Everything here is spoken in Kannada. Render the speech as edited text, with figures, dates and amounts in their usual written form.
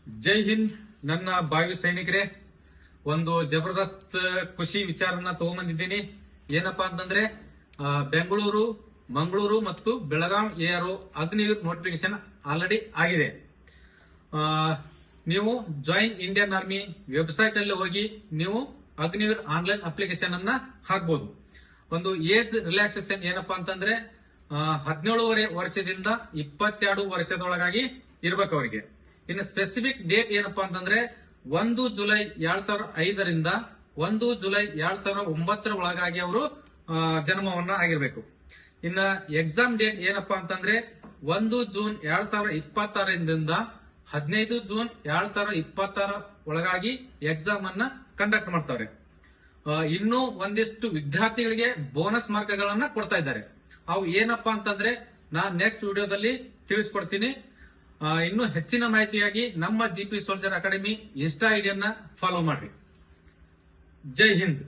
ಜೈ ಹಿಂದ್ ನನ್ನ ಭಾವಿ ಸೈನಿಕರೇ. ಒಂದು ಜಬರ್ದಸ್ತ್ ಖುಷಿ ವಿಚಾರನ ತಗೊಂಡ್ಬಂದಿದ್ದೀನಿ. ಏನಪ್ಪಾ ಅಂತಂದ್ರೆ ಬೆಂಗಳೂರು, ಮಂಗಳೂರು ಮತ್ತು Belgaum ARO Agniveer notification already ಆಗಿದೆ. ನೀವು ಜಾಯಿನ್ ಇಂಡಿಯನ್ ಆರ್ಮಿ ವೆಬ್ಸೈಟ್ ಅಲ್ಲಿ ಹೋಗಿ ನೀವು ಅಗ್ನಿವೀರ್ ಆನ್ಲೈನ್ ಅಪ್ಲಿಕೇಶನ್ ಅನ್ನ ಹಾಕಬಹುದು. ಒಂದು ಏಜ್ ರಿಲ್ಯಾಕ್ಸೇಷನ್ ಏನಪ್ಪಾ ಅಂತಂದ್ರೆ 17 ವರ್ಷದಿಂದ 22 ವರ್ಷದೊಳಗಾಗಿ ಇರ್ಬೇಕು ಅವರಿಗೆ. ಇನ್ನು ಸ್ಪೆಸಿಫಿಕ್ ಡೇಟ್ ಏನಪ್ಪಾ ಅಂತಂದ್ರೆ 1 ಜುಲೈ 2005 ರಿಂದ 1 ಜುಲೈ 2009 ಒಳಗಾಗಿ ಅವರು ಜನ್ಮವನ್ನ ಆಗಿರ್ಬೇಕು. ಇನ್ನ ಎಕ್ಸಾಮ್ ಡೇಟ್ ಏನಪ್ಪಾ ಅಂತಂದ್ರೆ 1 ಜೂನ್ 2026 ರಿಂದ 15 ಜೂನ್ 2026 ಒಳಗಾಗಿ ಎಕ್ಸಾಮ್ ಅನ್ನ ಕಂಡಕ್ಟ್ ಮಾಡ್ತಾರೆ. ಇನ್ನು ಒಂದಿಷ್ಟು ವಿದ್ಯಾರ್ಥಿಗಳಿಗೆ ಬೋನಸ್ ಮಾರ್ಕ್ಗಳನ್ನ ಕೊಡ್ತಾ ಇದ್ದಾರೆ. ಅವು ಏನಪ್ಪಾ ಅಂತಂದ್ರೆ ನಾನ್ ನೆಕ್ಸ್ಟ್ ವಿಡಿಯೋದಲ್ಲಿ ತಿಳಿಸ್ಕೊಡ್ತೀನಿ. ಇನ್ನು ಹೆಚ್ಚಿನ ಮಾಹಿತಿಯಾಗಿ ನಮ್ಮ GP ಸೋಲ್ಜರ್ ಅಕಾಡೆಮಿ ಇನ್ಸ್ಟಾ ಐಡಿಯನ್ನ ಫಾಲೋ ಮಾಡ್ರಿ. ಜೈ ಹಿಂದ್.